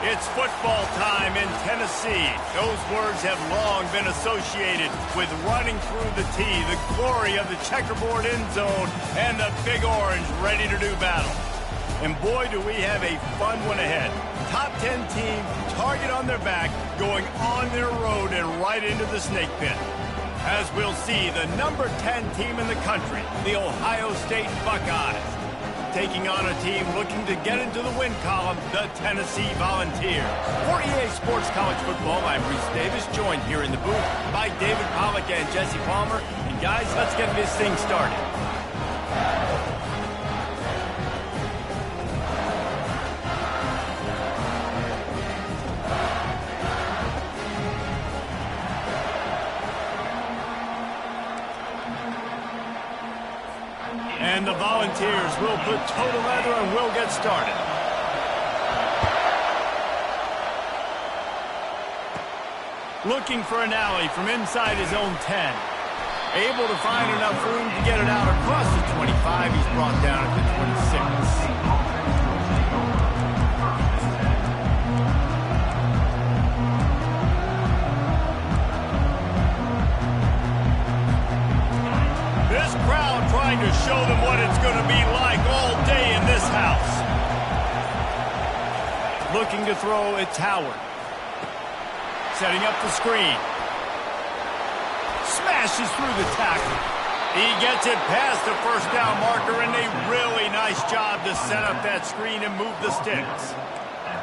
It's football time in Tennessee. Those words have long been associated with running through the tee, the glory of the checkerboard end zone, and the Big Orange ready to do battle. And boy, do we have a fun one ahead. Top 10 team, target on their back, going on their road and right into the snake pit. As we'll see, the number 10 team in the country, the Ohio State Buckeyes, taking on a team looking to get into the win column, the Tennessee Volunteers. For EA Sports College Football, I'm Reese Davis, joined here in the booth by David Pollack and Jesse Palmer. And guys, let's get this thing started. And the Volunteers will put total leather and we'll get started. Looking for an alley from inside his own 10. Able to find enough room to get it out across the 25. He's brought down at the 26. Crowd trying to show them what it's going to be like all day in this house. Looking to throw, it's Howard. Setting up the screen. Smashes through the tackle. He gets it past the first down marker, and a really nice job to set up that screen and move the sticks.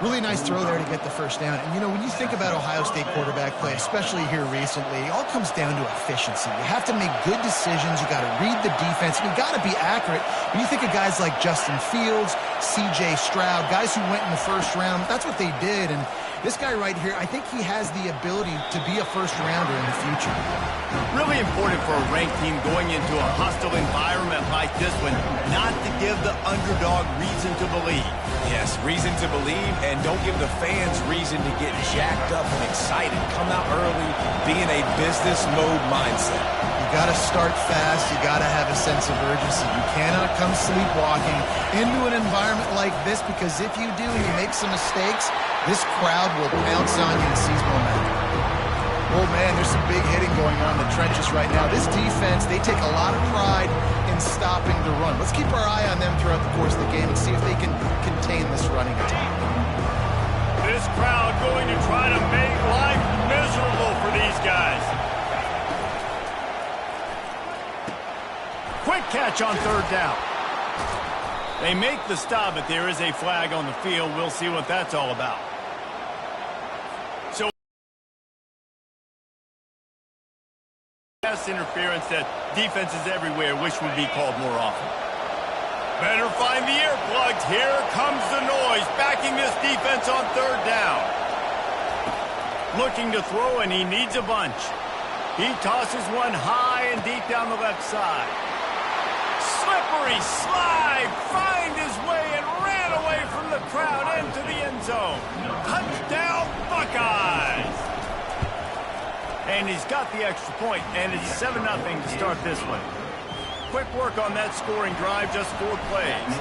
Really nice throw there to get the first down. And, you know, when you think about Ohio State quarterback play, especially here recently, it all comes down to efficiency. You have to make good decisions. You got to read the defense, and you got to be accurate. When you think of guys like Justin Fields, C.J. Stroud, guys who went in the first round, that's what they did. And this guy right here, I think he has the ability to be a first-rounder in the future. Really important for a ranked team going into a hostile environment like this one, not to give the underdog reason to believe. Yes, reason to believe, and don't give the fans reason to get jacked up and excited. Come out early, be in a business mode mindset. You got to start fast. You got to have a sense of urgency. You cannot come sleepwalking into an environment like this, because if you do and you make some mistakes, this crowd will pounce on you and seize momentum. Oh, man, there's some big hitting going on in the trenches right now. This defense, they take a lot of pride in stopping the run. Let's keep our eye on them throughout the course of the game and see if they can contain this running attack. This crowd going to try to make life miserable for these guys. Quick catch on third down. They make the stop, but there is a flag on the field. We'll see what that's all about. So, pass interference that defenses everywhere wish would be called more often. Better find the earplugs. Here comes the noise, backing this defense on third down. Looking to throw, and he needs a bunch. He tosses one high and deep down the left side. Slippery slide, find his way and ran away from the crowd into the end zone. Touchdown, Buckeyes! And he's got the extra point, and it's 7-0 to start this one. Quick work on that scoring drive, just 4 plays.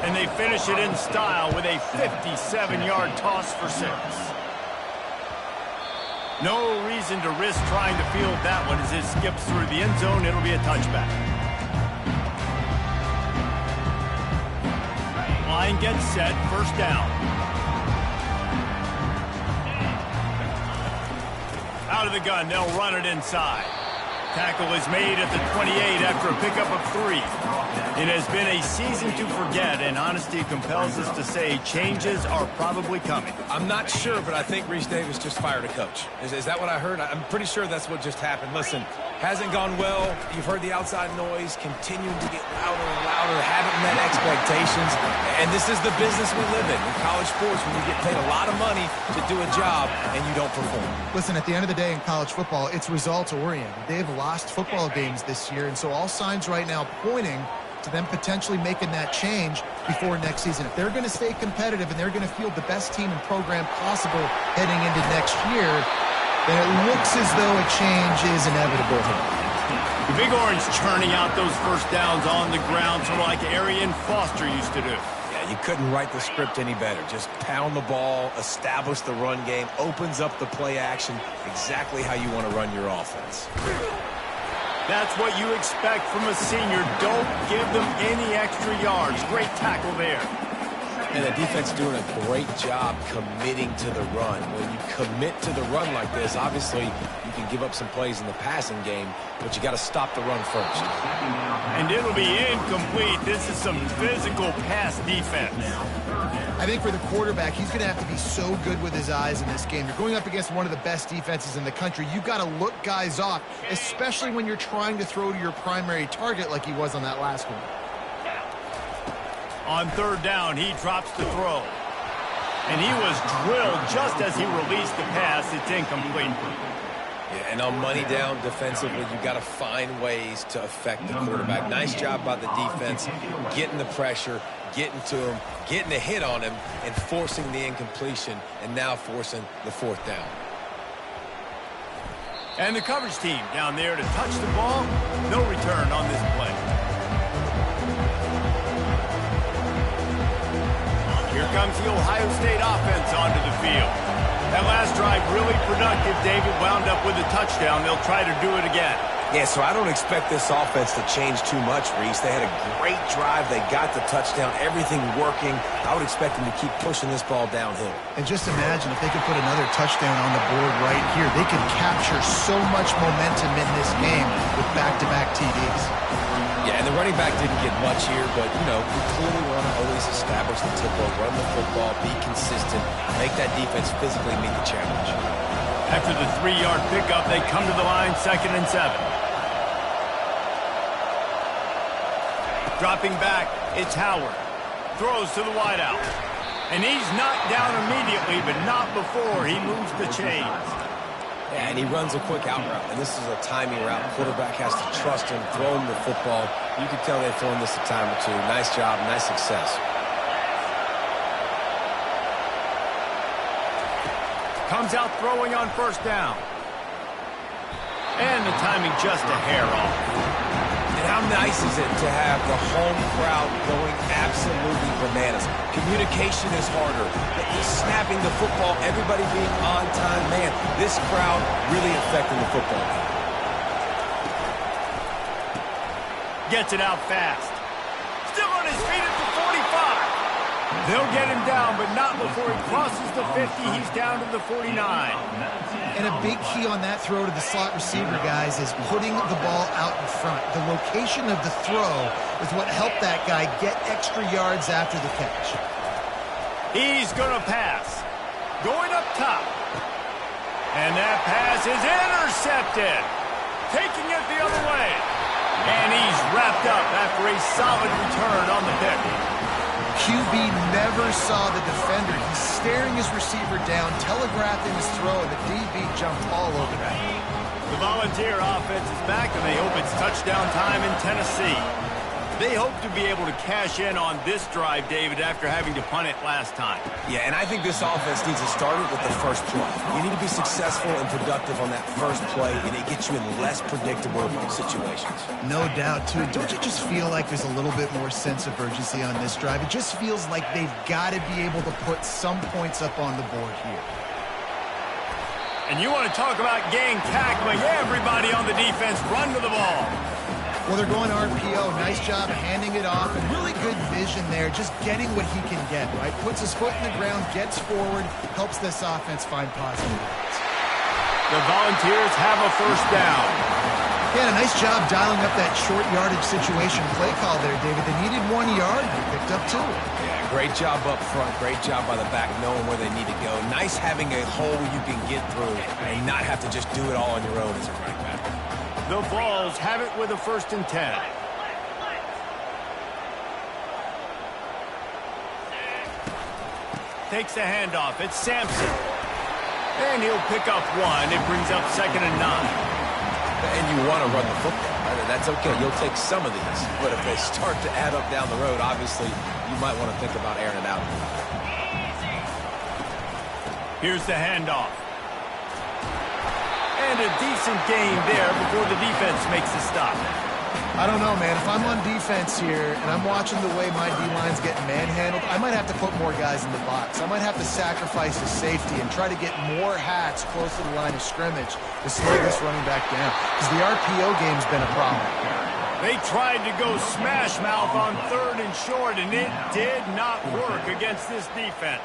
And they finish it in style with a 57-yard toss for 6. No reason to risk trying to field that one as it skips through the end zone. It'll be a touchback. Line gets set, first down. Out of the gun, they'll run it inside. Tackle is made at the 28 after a pickup of 3. It has been a season to forget, and honesty compels us to say changes are probably coming. I'm not sure, but I think Reese Davis just fired a coach. Is that what I heard? I'm pretty sure that's what just happened. Listen, hasn't gone well. You've heard the outside noise continuing to get louder and louder, haven't met expectations. And this is the business we live in college sports, when you get paid a lot of money to do a job and you don't perform. Listen, at the end of the day in college football, it's results-oriented. They've lost football games this year, and so all signs right now pointing to them potentially making that change before next season. If they're going to stay competitive and they're going to field the best team and program possible heading into next year, then it looks as though a change is inevitable here. The Big Orange churning out those first downs on the ground, sort of like Arian Foster used to do. Yeah, You couldn't write the script any better. Just pound the ball, establish the run game, opens up the play action, exactly how you want to run your offense. That's what you expect from a senior. Don't give them any extra yards. Great tackle there. And the defense doing a great job committing to the run. When you commit to the run like this, obviously you can give up some plays in the passing game, but you got to stop the run first. And it'll be incomplete. This is some physical pass defense. I think for the quarterback, he's going to have to be so good with his eyes in this game. You're going up against one of the best defenses in the country. You've got to look guys off, especially when you're trying to throw to your primary target like he was on that last one. On third down, he drops the throw. And he was drilled just as he released the pass. It's incomplete. Yeah, and on money down defensively, you've got to find ways to affect the quarterback. Nice job by the defense, getting the pressure, getting to him, getting a hit on him, and forcing the incompletion, and now forcing the fourth down. And the coverage team down there to touch the ball. No return on this play. Here comes the Ohio State offense onto the field. That last drive really productive. David wound up with a touchdown. They'll try to do it again. Yeah, so I don't expect this offense to change too much, Reese. They had a great drive. They got the touchdown. Everything working. I would expect them to keep pushing this ball downhill. And just imagine if they could put another touchdown on the board right here. They could capture so much momentum in this game with back-to-back TDs. Yeah, and the running back didn't get much here, but, you know, we clearly want to always establish the tempo, run the football, be consistent, make that defense physically meet the challenge. After the 3-yard pickup, they come to the line, 2nd and 7. Dropping back, it's Howard. Throws to the wideout. And he's knocked down immediately, but not before he moves the chains. Yeah, and he runs a quick out route, and this is a timing route. Quarterback has to trust him, throw him the football. You can tell they've thrown this a time or two. Nice job, nice success. Comes out throwing on first down. And the timing just a hair off. And how nice is it to have the home crowd going absolutely bananas? Communication is harder. Snapping the football, everybody being on time. Man, this crowd really affecting the football game. Gets it out fast. Still on his feet at the 45. They'll get him down, but not before he crosses the 50. He's down to the 49. And a big key on that throw to the slot receiver, guys, is putting the ball out in front. The location of the throw is what helped that guy get extra yards after the catch. He's going to pass. Going up top. And that pass is intercepted. Taking it the other way. And he's wrapped up after a solid return on the pick. QB never saw the defender. He's staring his receiver down, telegraphing his throw, and the DB jumped all over that. The Volunteer offense is back, and they hope it's touchdown time in Tennessee. They hope to be able to cash in on this drive, David, after having to punt it last time. Yeah, and I think this offense needs to start it with the first play. You need to be successful and productive on that first play, and it gets you in less predictable situations. No doubt, too. Don't you just feel like there's a little bit more sense of urgency on this drive? It just feels like they've got to be able to put some points up on the board here. And you want to talk about gang tackling. Everybody on the defense run to the ball. Well, they're going RPO. Nice job handing it off, and really good vision there, just getting what he can get, right? Puts his foot in the ground, gets forward, helps this offense find positive yards. The Volunteers have a first down. Yeah, a nice job dialing up that short yardage situation play call there, David. They needed 1 yard, they picked up 2. Yeah, great job up front. Great job by the back knowing where they need to go. Nice having a hole you can get through and not have to just do it all on your own as a running back. The Vols have it with a 1st and 10. Takes the handoff. It's Sampson. And he'll pick up 1. It brings up 2nd and 9. And you want to run the football, right? That's okay. You'll take some of these. But if they start to add up down the road, obviously, you might want to think about airing it out. Here's the handoff. And a decent gain there before the defense makes the stop. I don't know, man. If I'm on defense here and I'm watching the way my D-line's getting manhandled, I might have to put more guys in the box. I might have to sacrifice his safety and try to get more hats close to the line of scrimmage to slow this running back down, because the RPO game's been a problem. They tried to go smash mouth on 3rd and short, and it did not work against this defense.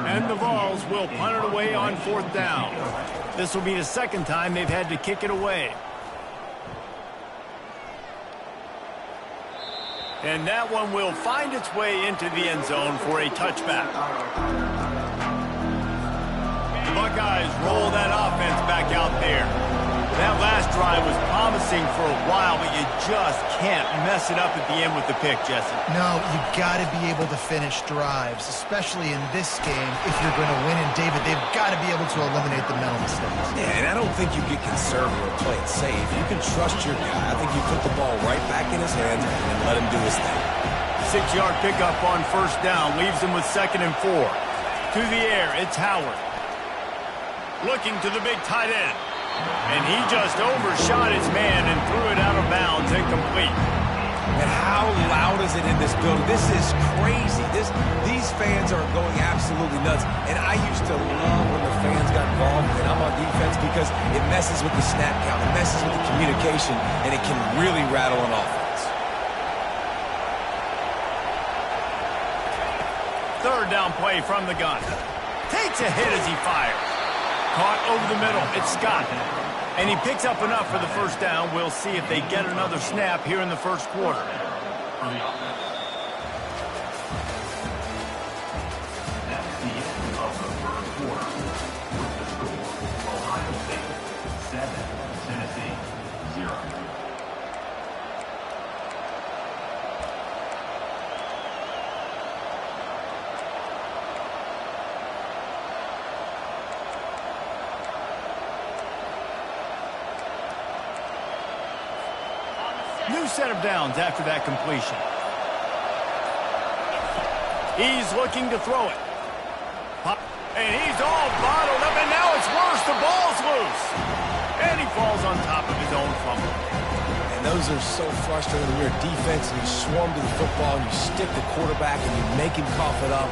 And the Vols will punt it away on 4th down. This will be the second time they've had to kick it away. And that one will find its way into the end zone for a touchback. The Buckeyes roll that offense back out there. That last drive was promising for a while, but you just can't mess it up at the end with the pick, Jesse. No, you got to be able to finish drives, especially in this game. If you're going to win, and David, they've got to be able to eliminate the mental mistakes. Yeah, and I don't think you get conservative or play it safe. You can trust your guy. I think you put the ball right back in his hands and let him do his thing. 6-yard pickup on 1st down leaves him with 2nd and 4. To the air, it's Howard. Looking to the big tight end. And he just overshot his man and threw it out of bounds, incomplete. And how loud is it in this building? This is crazy. These fans are going absolutely nuts. And I used to love when the fans got involved and I'm on defense, because it messes with the snap count, it messes with the communication, and it can really rattle an offense. 3rd down play from the gun. Takes a hit as he fires. Caught over the middle. It's Scott. And he picks up enough for the 1st down. We'll see if they get another snap here in the 1st quarter. That's the end of the 1st quarter. With the score, Ohio State 7, Tennessee 0. New set of downs after that completion. He's looking to throw it. And he's all bottled up, and now it's worse. The ball's loose. And he falls on top of his own fumble. And those are so frustrating when you're a defense and you swarm to the football and you stick the quarterback and you make him cough it up,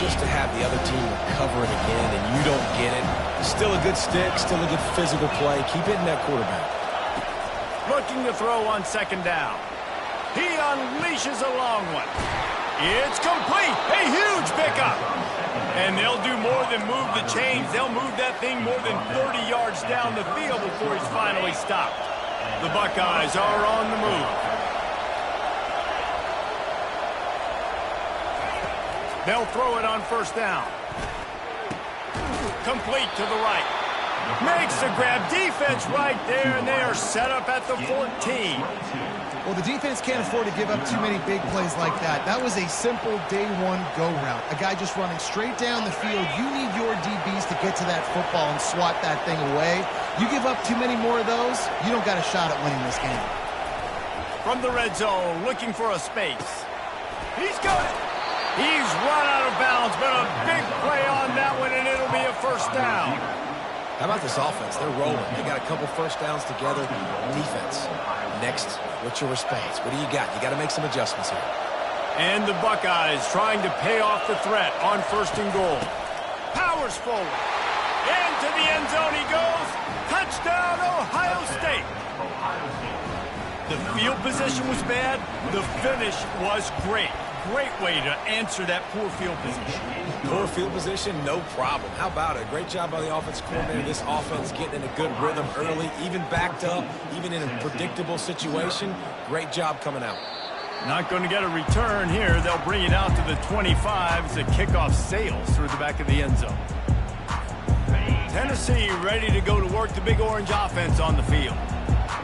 just to have the other team recover it again and you don't get it. Still a good stick, still a good physical play. Keep hitting that quarterback. Looking to throw on 2nd down. He unleashes a long one. It's complete. A huge pickup. And they'll do more than move the chains. They'll move that thing more than 30 yards down the field before he's finally stopped. The Buckeyes are on the move. They'll throw it on 1st down. Complete to the right. Makes the grab. Defense right there, and they are set up at the 14. Well, the defense can't afford to give up too many big plays like that. That was a simple day-one go route. A guy just running straight down the field. You need your DBs to get to that football and swat that thing away. You give up too many more of those, you don't got a shot at winning this game. From the red zone, looking for a space. He's got it. He's run out of bounds, but a big play on that one, and it'll be a 1st down. How about this offense? They're rolling. They got a couple 1st downs together. Defense. Next, what's your response? What do you got? You got to make some adjustments here. And the Buckeyes trying to pay off the threat on 1st and goal. Powers forward. Into the end zone he goes. Touchdown, Ohio State. The field position was bad. The finish was great. Great way to answer that poor field position. Poor field position, no problem. How about it? Great job by the offense coordinator. This offense getting in a good rhythm early, even backed up, even in a predictable situation. Great job coming out. Not going to get a return here. They'll bring it out to the 25 as the kickoff sails through the back of the end zone. Tennessee ready to go to work the Big Orange offense on the field.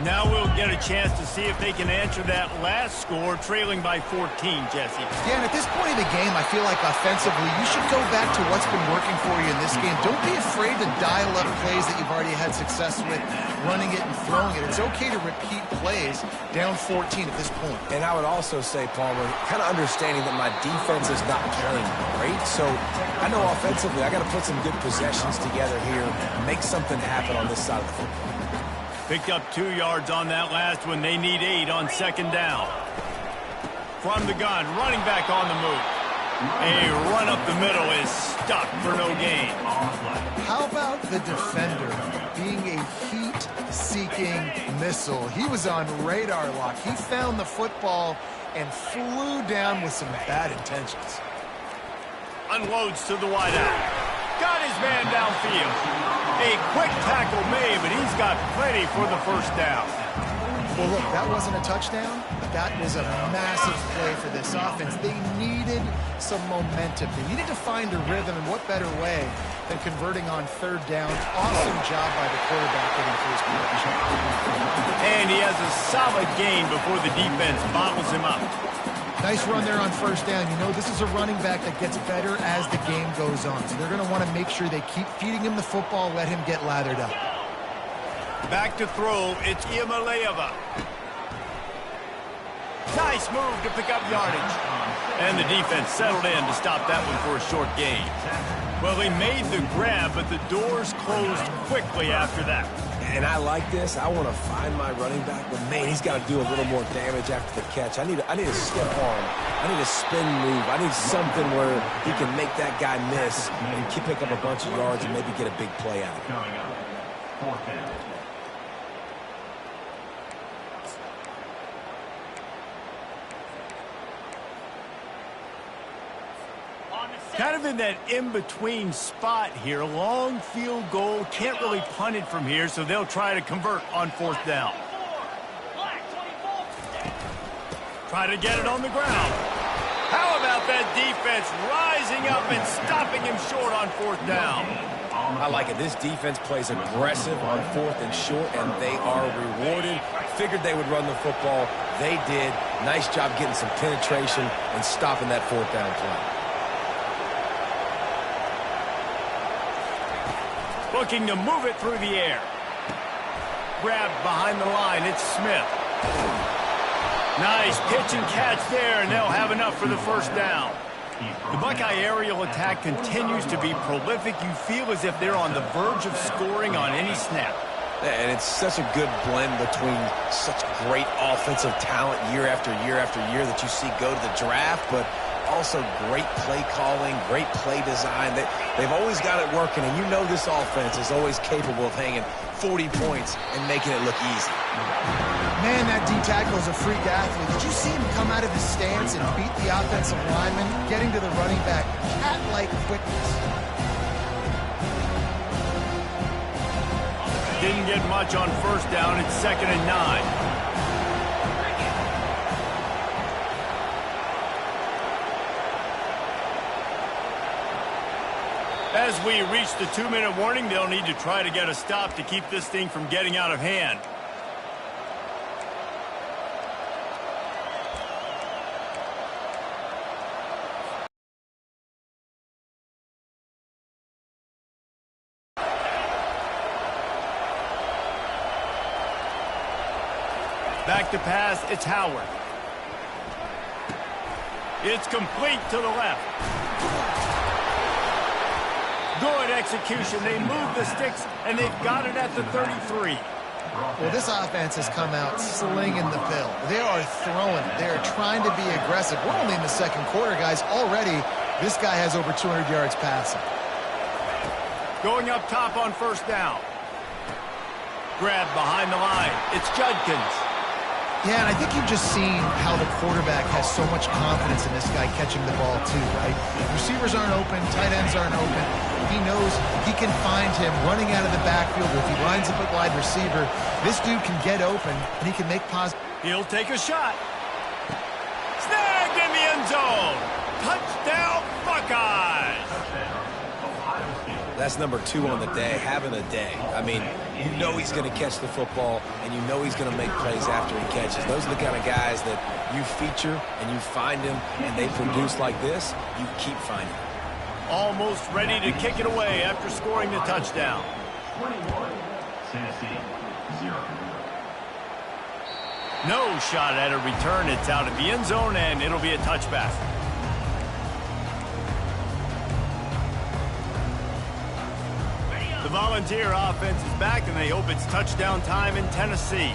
Now we'll get a chance to see if they can answer that last score, trailing by 14, Jesse. Yeah, and at this point in the game, I feel like offensively, you should go back to what's been working for you in this game. Don't be afraid to dial up plays that you've already had success with, running it and throwing it. It's okay to repeat plays down 14 at this point. And I would also say, Palmer, kind of understanding that my defense is not playing great, so I know offensively I got to put some good possessions together here, make something happen on this side of the football. Picked up 2 yards on that last one. They need 8 on second down. From the gun, running back on the move. A run up the middle is stuck for no gain. How about the defender being a heat-seeking missile? He was on radar lock. He found the football and flew down with some bad intentions. Unloads to the wideout. Got his man downfield. A quick tackle made, but he's got plenty for the first down. Well, look, that wasn't a touchdown. That was a massive play for this offense. They needed some momentum. They needed to find a rhythm, and what better way than converting on third down. Awesome job by the quarterback getting first position. And he has a solid gain before the defense bottles him up. Nice run there on first down. You know, this is a running back that gets better as the game goes on. So they're going to want to make sure they keep feeding him the football, let him get lathered up. Back to throw, it's Iamaleava. Nice move to pick up yardage. And the defense settled in to stop that one for a short gain. Well, he made the grab, but the doors closed quickly after that. And I like this. I want to find my running back, but man, he's got to do a little more damage after the catch. I need a stiff arm. I need a spin move. I need something where he can make that guy miss and pick up a bunch of yards and maybe get a big play out of it. Coming up, 4th down. Kind of in that in-between spot here. Long field goal. Can't really punt it from here, so they'll try to convert on 4th down. Try to get it on the ground. How about that defense rising up and stopping him short on 4th down? I like it. This defense plays aggressive on 4th and short, and they are rewarded. Figured they would run the football. They did. Nice job getting some penetration and stopping that 4th down play. Looking to move it through the air. Grabbed behind the line. It's Smith. Nice pitch and catch there, and they'll have enough for the first down. The Buckeye aerial attack continues to be prolific. You feel as if they're on the verge of scoring on any snap. And it's such a good blend between such great offensive talent year after year after year that you see go to the draft, but also great play calling, great play design. They've always got it working, and you know this offense is always capable of hanging 40 points and making it look easy. Man, that D-tackle is a freak athlete. Did you see him come out of his stance and beat the offensive lineman, getting to the running back, cat-like quickness? Didn't get much on first down. It's 2nd and 9. As we reach the 2-minute warning, they'll need to try to get a stop to keep this thing from getting out of hand. Back to pass, it's Howard. It's complete to the left. Good execution. They move the sticks, and they've got it at the 33. Well, this offense has come out slinging the pill. They are throwing. They are trying to be aggressive. We're only in the 2nd quarter, guys. Already, this guy has over 200 yards passing. Going up top on first down. Grab behind the line. It's Judkins. Yeah, and I think you've just seen how the quarterback has so much confidence in this guy catching the ball too, right? Receivers aren't open, tight ends aren't open. He knows he can find him running out of the backfield, or if he lines up at wide receiver, this dude can get open, and he can make positive. He'll take a shot. Snagged in the end zone. Touchdown, Buckeyes. That's number 2 on the day, having a day. I mean, you know he's going to catch the football, and you know he's going to make plays after he catches. Those are the kind of guys that you feature, and you find him, and they produce like this, you keep finding them. Almost ready to kick it away after scoring the touchdown. 21, Tennessee, 0. No shot at a return. It's out of the end zone, and it'll be a touchback. The Volunteer offense is back, and they hope it's touchdown time in Tennessee.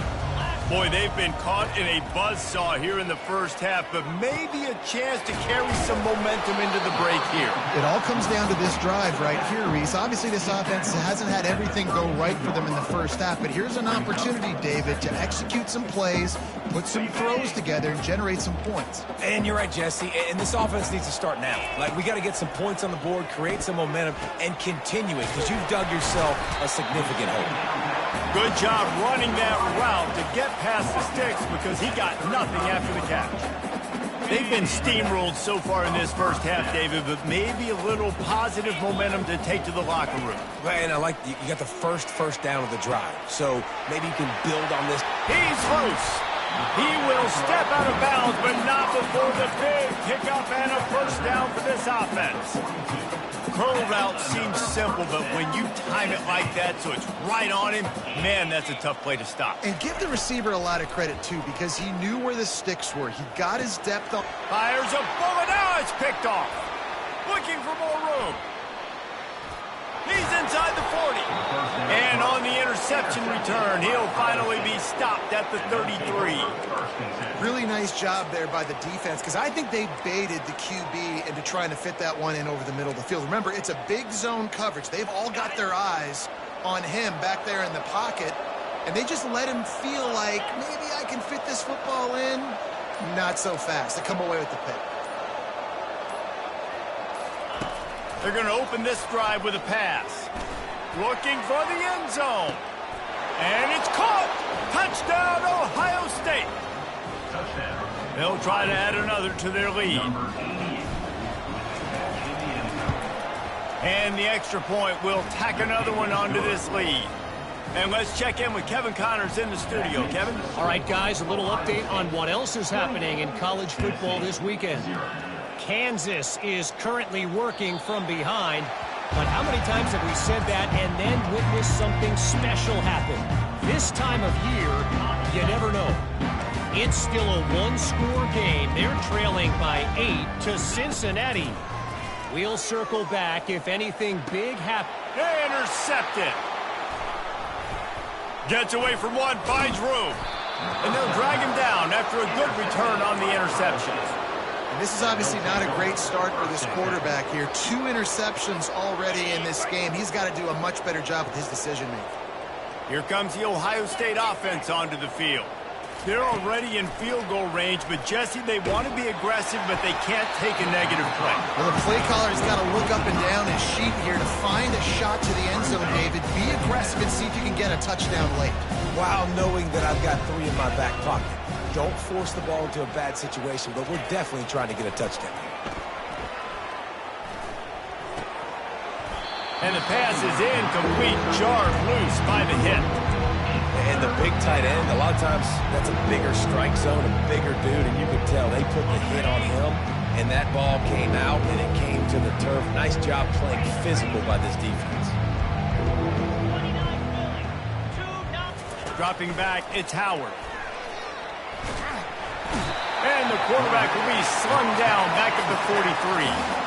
Boy, they've been caught in a buzzsaw here in the first half, but maybe a chance to carry some momentum into the break here. It all comes down to this drive right here, Reese. Obviously, this offense hasn't had everything go right for them in the first half, but here's an opportunity, David, to execute some plays, put some throws together, and generate some points. And you're right, Jesse, and this offense needs to start now. Like, we got to get some points on the board, create some momentum, and continue it, because you've dug yourself a significant hole. Good job running that route to get past the sticks because he got nothing after the catch. They've been steamrolled so far in this first half, David, but maybe a little positive momentum to take to the locker room. And I like you got the first down of the drive, so maybe you can build on this. He's loose. He will step out of bounds, but not before the big pickup and a first down for this offense. Curl route seems simple, but when you time it like that so it's right on him, man, that's a tough play to stop. And give the receiver a lot of credit, too, because he knew where the sticks were. He got his depth on. Fires a bullet. Now it's picked off. Looking for more room. He's inside the 40. And on the interception return, he'll finally be stopped at the 33. Really nice job there by the defense, because I think they baited the QB into trying to fit that one in over the middle of the field. Remember, it's a big zone coverage. They've all got their eyes on him back there in the pocket, and they just let him feel like, maybe I can fit this football in. Not so fast. They come away with the pick. They're going to open this drive with a pass. Looking for the end zone. And it's caught. Touchdown, Ohio State. They'll try to add another to their lead. And the extra point will tack another one onto this lead. And let's check in with Kevin Connors in the studio. Kevin? All right, guys, a little update on what else is happening in college football this weekend. Kansas is currently working from behind, but how many times have we said that and then witnessed something special happen? This time of year, you never know. It's still a one-score game. They're trailing by 8 to Cincinnati. We'll circle back if anything big happens. Intercepted. Gets away from one, finds room. And they'll drag him down after a good return on the interceptions. And this is obviously not a great start for this quarterback here. 2 interceptions already in this game. He's got to do a much better job with his decision-making. Here comes the Ohio State offense onto the field. They're already in field goal range, but Jesse, they want to be aggressive, but they can't take a negative play. Well, the play caller's got to look up and down his sheet here to find a shot to the end zone, David. Be aggressive and see if you can get a touchdown late. While knowing that I've got 3 in my back pocket. Don't force the ball into a bad situation, but we're definitely trying to get a touchdown. And the pass is incomplete, jarred loose by the hit. And the big tight end, a lot of times that's a bigger strike zone, a bigger dude, and you could tell they put the hit on him, and that ball came out, and it came to the turf. Nice job playing physical by this defense. Dropping back, it's Howard. And the quarterback will be slung down back at the 43.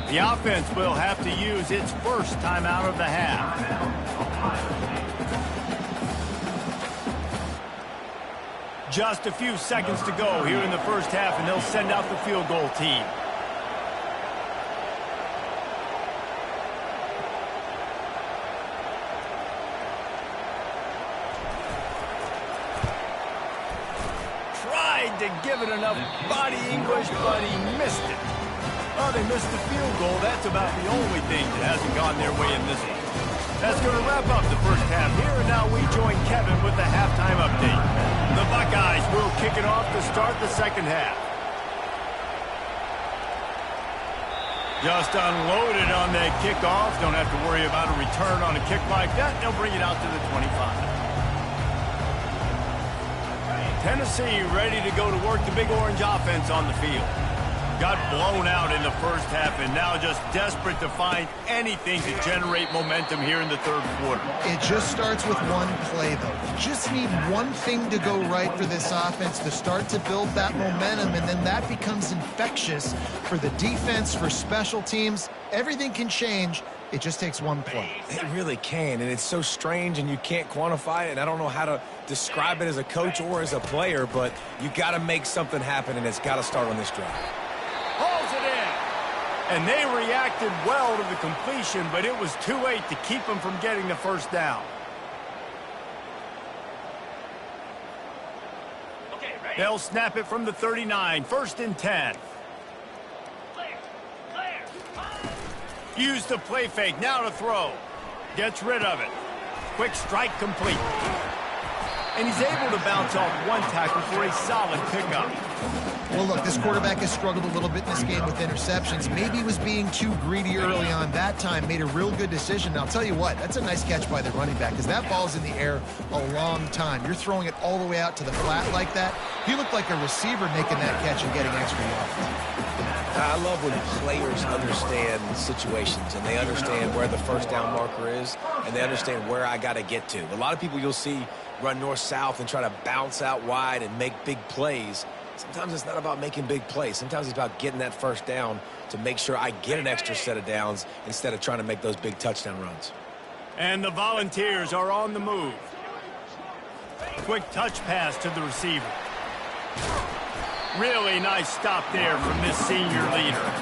The offense will have to use its first timeout of the half. Just a few seconds to go here in the first half, and they'll send out the field goal team. Tried to give it enough body English, but he missed it. Oh, they missed the field goal. That's about the only thing that hasn't gone their way in this one. That's going to wrap up the first half here, and now we join Kevin with the halftime update. The Buckeyes will kick it off to start the second half. Just unloaded on that kickoff. Don't have to worry about a return on a kick like that. They'll bring it out to the 25. Tennessee ready to go to work the Big Orange offense on the field. Got blown out in the first half and now just desperate to find anything to generate momentum here in the third quarter. It just starts with one play, though. You just need one thing to go right for this offense to start to build that momentum, and then that becomes infectious for the defense, for special teams. Everything can change. It just takes one play. It really can, and it's so strange, and you can't quantify it, and I don't know how to describe it as a coach or as a player, but you got to make something happen, and it's got to start on this drive. Hauls it in. And they reacted well to the completion, but it was too late to keep them from getting the first down. They'll snap it from the 39, 1st and 10. Use the play fake, now to throw. Gets rid of it. Quick strike complete. And he's able to bounce off one tackle for a solid pickup. Well, look, this quarterback has struggled a little bit in this game with interceptions. Maybe he was being too greedy early on that time, made a real good decision. And I'll tell you what, that's a nice catch by the running back because that ball's in the air a long time. You're throwing it all the way out to the flat like that. He looked like a receiver making that catch and getting extra yards. I love when players understand situations and they understand where the first down marker is and they understand where I got to get to. A lot of people you'll see run north-south and try to bounce out wide and make big plays. Sometimes it's not about making big plays. Sometimes it's about getting that first down to make sure I get an extra set of downs instead of trying to make those big touchdown runs. And the Volunteers are on the move. Quick touch pass to the receiver. Really nice stop there from this senior leader.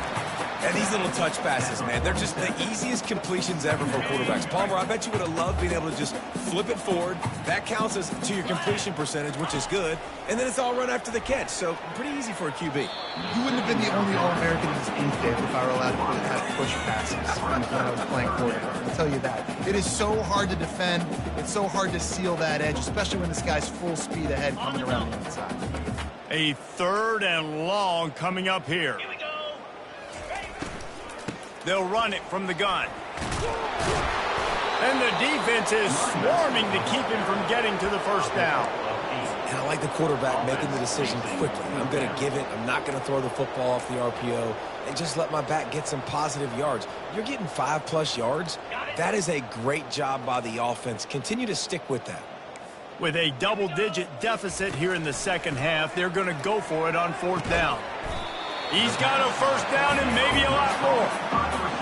And these little touch passes, man, they're just the easiest completions ever for quarterbacks. Palmer, I bet you would have loved being able to just flip it forward. That counts as to your completion percentage, which is good. And then it's all run after the catch. So pretty easy for a QB. You wouldn't have been the only All-American in this booth, Dave, if I were allowed to have push passes when I was playing quarterback. I'll tell you that. It is so hard to defend. It's so hard to seal that edge, especially when this guy's full speed ahead coming around the inside. A 3rd and long coming up here. They'll run it from the gun. And the defense is swarming to keep him from getting to the first down. And I like the quarterback making the decision quickly. I'm going to give it. I'm not going to throw the football off the RPO. And just let my back get some positive yards. You're getting 5+ yards. That is a great job by the offense. Continue to stick with that. With a double-digit deficit here in the second half, they're going to go for it on 4th down. He's got a first down and maybe a lot more.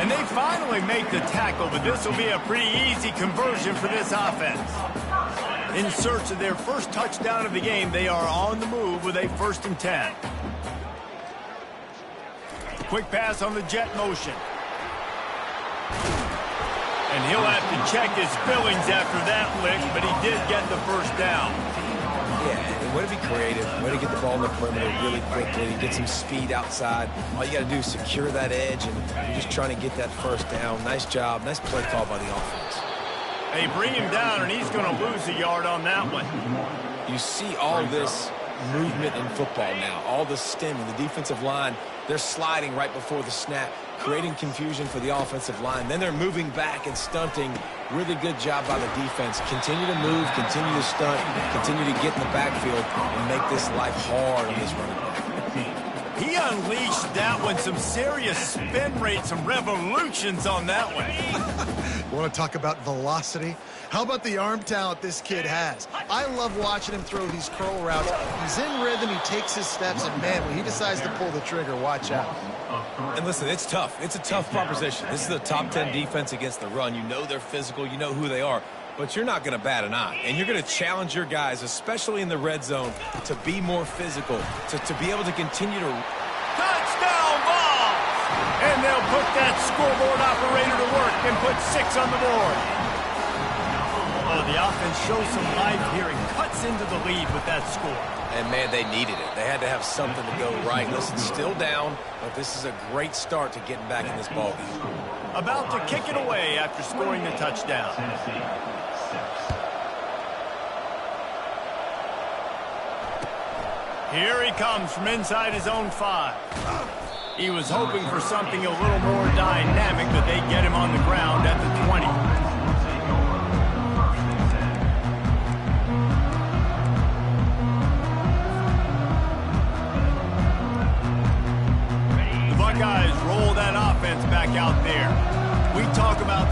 And they finally make the tackle, but this will be a pretty easy conversion for this offense. In search of their first touchdown of the game, they are on the move with a 1st and 10. Quick pass on the jet motion. And he'll have to check his fillings after that lick, but he did get the first down. Yeah, way to be creative, way to get the ball in the perimeter really quickly, get some speed outside. All you got to do is secure that edge, and you're just trying to get that first down. Nice job, nice play call by the offense. They bring him down, and he's going to lose a yard on that one. You see all this movement in football now, all the stemming, the defensive line, they're sliding right before the snap, creating confusion for the offensive line. Then they're moving back and stunting. Really good job by the defense. Continue to move, continue to stunt, continue to get in the backfield and make this life hard on this running back. He unleashed that one. Some serious spin rate, some revolutions on that one. You want to talk about velocity? How about the arm talent this kid has? I love watching him throw these curl routes. He's in rhythm, he takes his steps, and man, when he decides to pull the trigger, watch out. And listen, it's tough. It's a tough proposition. This is a top 10 defense against the run. You know they're physical, you know who they are, but you're not going to bat an eye. And you're going to challenge your guys, especially in the red zone, to be more physical, to be able to continue to... Touchdown ball! And they'll put that scoreboard operator to work and put 6 on the board. Oh, the offense shows some life here and cuts into the lead with that score. And, man, they needed it. They had to have something to go right. Listen, still down, but this is a great start to getting back in this ballgame. About to kick it away after scoring the touchdown. Here he comes from inside his own 5. He was hoping for something a little more dynamic, but they get him on the ground at the 20.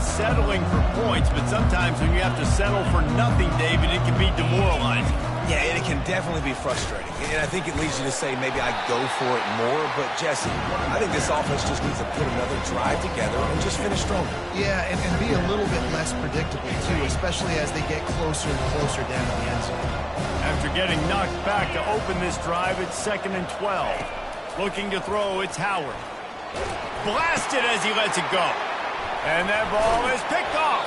about settling for points, but sometimes when you have to settle for nothing, David, it can be demoralizing. Yeah, and it can definitely be frustrating. And I think it leads you to say maybe I go for it more. But, Jesse, I think this offense just needs to put another drive together and just finish stronger. Yeah, and be a little bit less predictable, too, especially as they get closer and closer down to the end zone. After getting knocked back to open this drive, it's 2nd and 12. Looking to throw, it's Howard. Blasted as he lets it go. And that ball is picked off.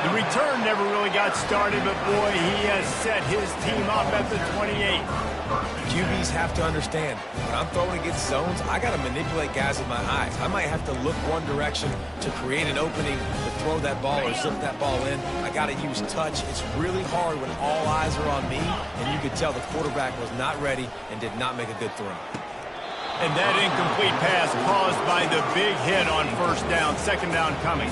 The return never really got started, but boy, he has set his team up at the 28. QBs have to understand, when I'm throwing against zones, I got to manipulate guys with my eyes. I might have to look one direction to create an opening to throw that ball or zip that ball in. I got to use touch. It's really hard when all eyes are on me, and you could tell the quarterback was not ready and did not make a good throw. And that incomplete pass caused by the big hit on 1st down, 2nd down coming.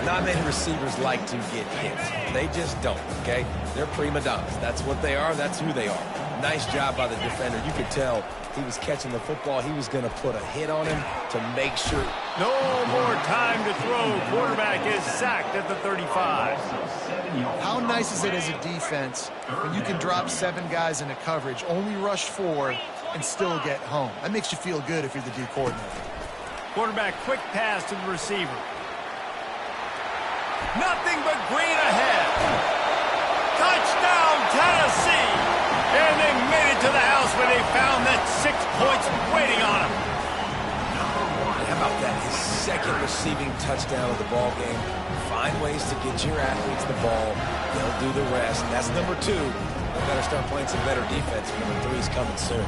Not many receivers like to get hit. They just don't, okay? They're prima donnas. That's what they are. That's who they are. Nice job by the defender. You could tell he was catching the football. He was going to put a hit on him to make sure. No more time to throw. Quarterback is sacked at the 35. How nice is it as a defense when you can drop 7 guys into coverage, only rush 4, and still get home? That makes you feel good if you're the D coordinator. Quarterback quick pass to the receiver. Nothing but green ahead. Touchdown, Tennessee. And they made it to the house where they found that 6 points waiting on them. How about that? His 2nd receiving touchdown of the ball game. Find ways to get your athletes the ball. They'll do the rest. That's number 2. They better start playing some better defense. Number 3 is coming soon.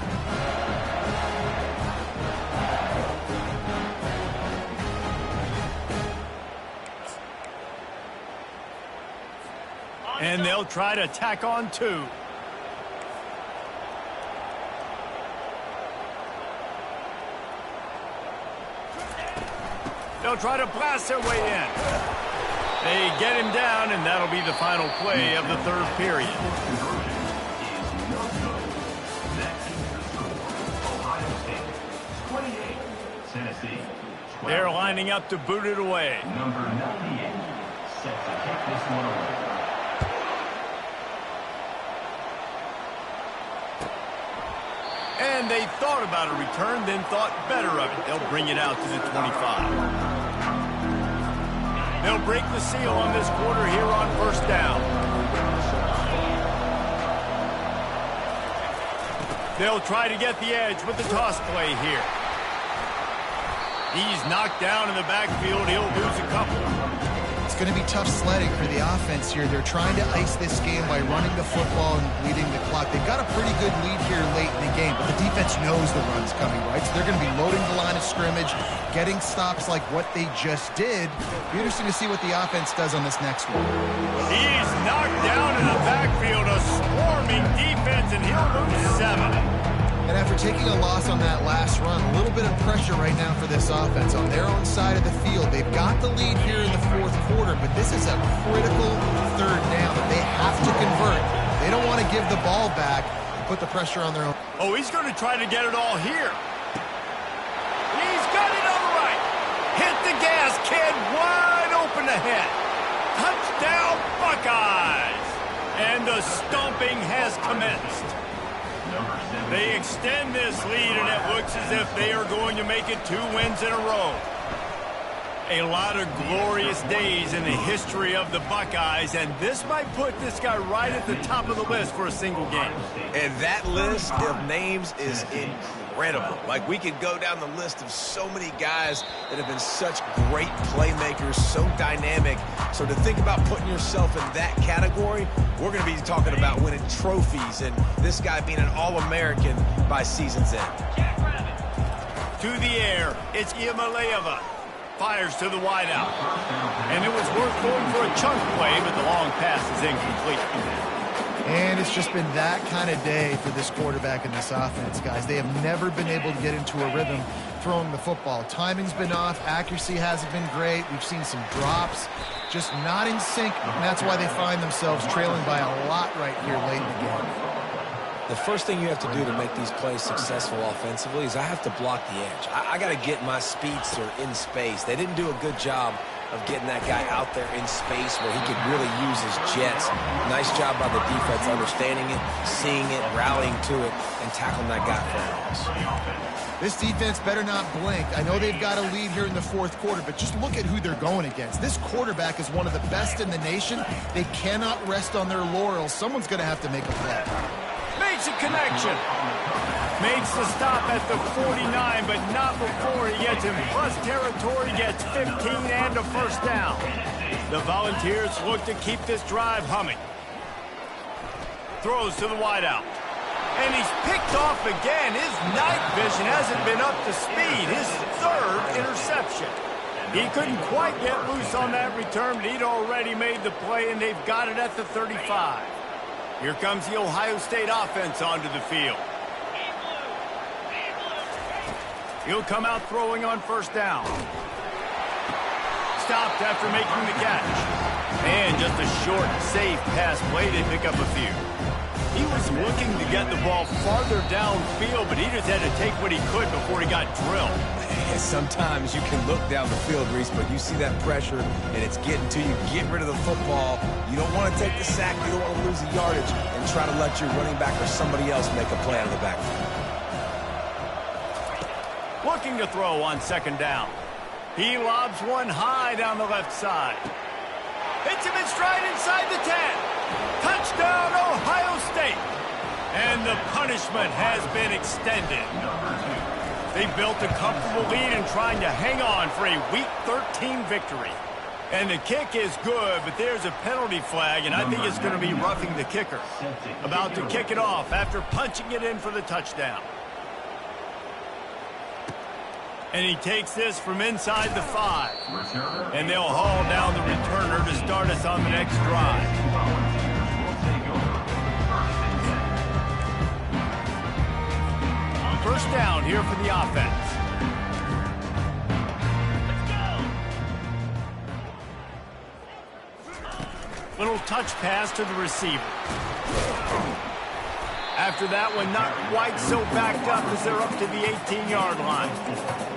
And they'll try to tack on 2. They'll try to blast their way in. They get him down, and that'll be the final play of the 3rd period. They're lining up to boot it away. Number 98 set to kick this one away. And they thought about a return, then thought better of it. They'll bring it out to the 25. They'll break the seal on this quarter here on 1st down. They'll try to get the edge with the toss play here. He's knocked down in the backfield. He'll lose a couple. It's going to be tough sledding for the offense here. They're trying to ice this game by running the football and bleeding the clock. They've got a pretty good lead here late in the game, but the defense knows the run's coming, right? So they're going to be loading the line of scrimmage, getting stops like what they just did. Be interesting to see what the offense does on this next one. He's knocked down in the backfield. A swarming defense, and he'll lose 7. And after taking a loss on that last run, a little bit of pressure right now for this offense on their own side of the field. They've got the lead here in the 4th quarter, but this is a critical 3rd down that they have to convert. They don't want to give the ball back and put the pressure on their own. Oh, he's going to try to get it all here. He's got it on the right. Hit the gas, kid. Wide open ahead. Touchdown, Buckeyes. And the stomping has commenced. They extend this lead, and it looks as if they are going to make it 2 wins in a row. A lot of glorious days in the history of the Buckeyes, and this might put this guy right at the top of the list for a single game. And that list of names is incredible. Like, we could go down the list of so many guys that have been such great playmakers, so dynamic. So to think about putting yourself in that category, we're going to be talking about winning trophies and this guy being an All-American by season's end. To the air, it's Iamaleava. Fires to the wideout. And it was worth going for a chunk play, but the long pass is incomplete. And it's just been that kind of day for this quarterback and this offense, guys. They have never been able to get into a rhythm throwing the football. Timing's been off. Accuracy hasn't been great. We've seen some drops. Just not in sync, and that's why they find themselves trailing by a lot right here late in the game. The first thing you have to do to make these plays successful offensively is I have to block the edge. I got to get my speedster in space. They didn't do a good job of getting that guy out there in space where he could really use his jets. Nice job by the defense understanding it, seeing it, rallying to it, and tackling that guy for a loss. This defense better not blink. I know they've got a lead here in the fourth quarter, but just look at who they're going against. This quarterback is one of the best in the nation. They cannot rest on their laurels. Someone's going to have to make a play. Makes a connection. Makes the stop at the 49, but not before he gets in plus territory, gets 15 and a first down. The Volunteers look to keep this drive humming. Throws to the wideout. And he's picked off again. His night vision hasn't been up to speed. His third interception. He couldn't quite get loose on that return, but he'd already made the play, and they've got it at the 35. Here comes the Ohio State offense onto the field. He'll come out throwing on first down. Stopped after making the catch. And just a short, safe pass play to pick up a few. He was looking to get the ball farther downfield, but he just had to take what he could before he got drilled. And sometimes you can look down the field, Reese, but you see that pressure, and it's getting to you. Get rid of the football. You don't want to take the sack. You don't want to lose the yardage, and try to let your running back or somebody else make a play out of the backfield. Looking to throw on second down. He lobs one high down the left side. Hits him in stride inside the 10. Touchdown, Ohio State. And the punishment has been extended. They built a comfortable lead and trying to hang on for a Week 13 victory. And the kick is good, but there's a penalty flag, and I think it's going to be roughing the kicker. About to kick it off after punching it in for the touchdown. And he takes this from inside the 5. And they'll haul down the returner to start us on the next drive. First down here for the offense. Little touch pass to the receiver. After that one, not quite so backed up as they're up to the 18-yard line.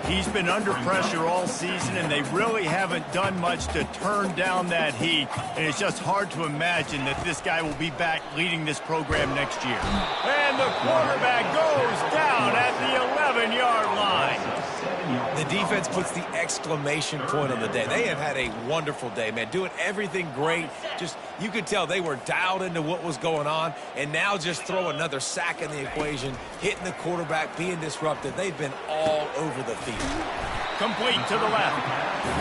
He's been under pressure all season, and they really haven't done much to turn down that heat. And it's just hard to imagine that this guy will be back leading this program next year. And the quarterback goes down at the 11-yard line. The defense puts the exclamation point on the day. They have had a wonderful day, man. Doing everything great. Just, you could tell they were dialed into what was going on. And now just throw another sack in the equation, hitting the quarterback, being disrupted. They've been all over the field. Complete to the left.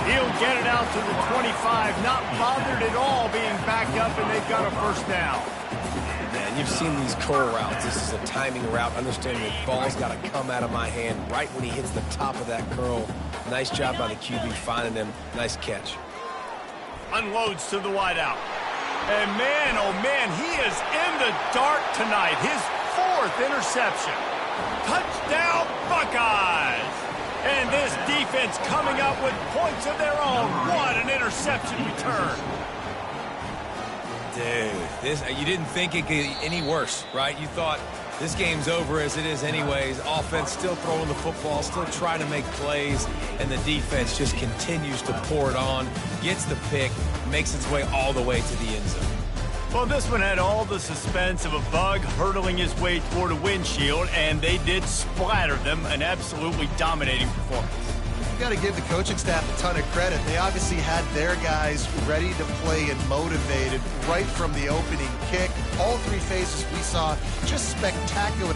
He'll get it out to the 25. Not bothered at all being backed up, and they've got a first down. Man, you've seen these curl routes. This is a timing route, understanding the ball's got to come out of my hand right when he hits the top of that curl. Nice job by the QB finding him. Nice catch. Unloads to the wideout. And man, oh man, he is in the dark tonight. His fourth interception. Touchdown, Buckeyes! And this defense coming up with points of their own. What an interception return. Dude, you didn't think it could get any worse, right? You thought this game's over as it is anyways. Offense still throwing the football, still trying to make plays, and the defense just continues to pour it on, gets the pick, makes its way all the way to the end zone. Well, this one had all the suspense of a bug hurtling his way toward a windshield, and they did splatter them. An absolutely dominating performance. You got to give the coaching staff a ton of credit. They obviously had their guys ready to play and motivated right from the opening kick. All three phases we saw just spectacular.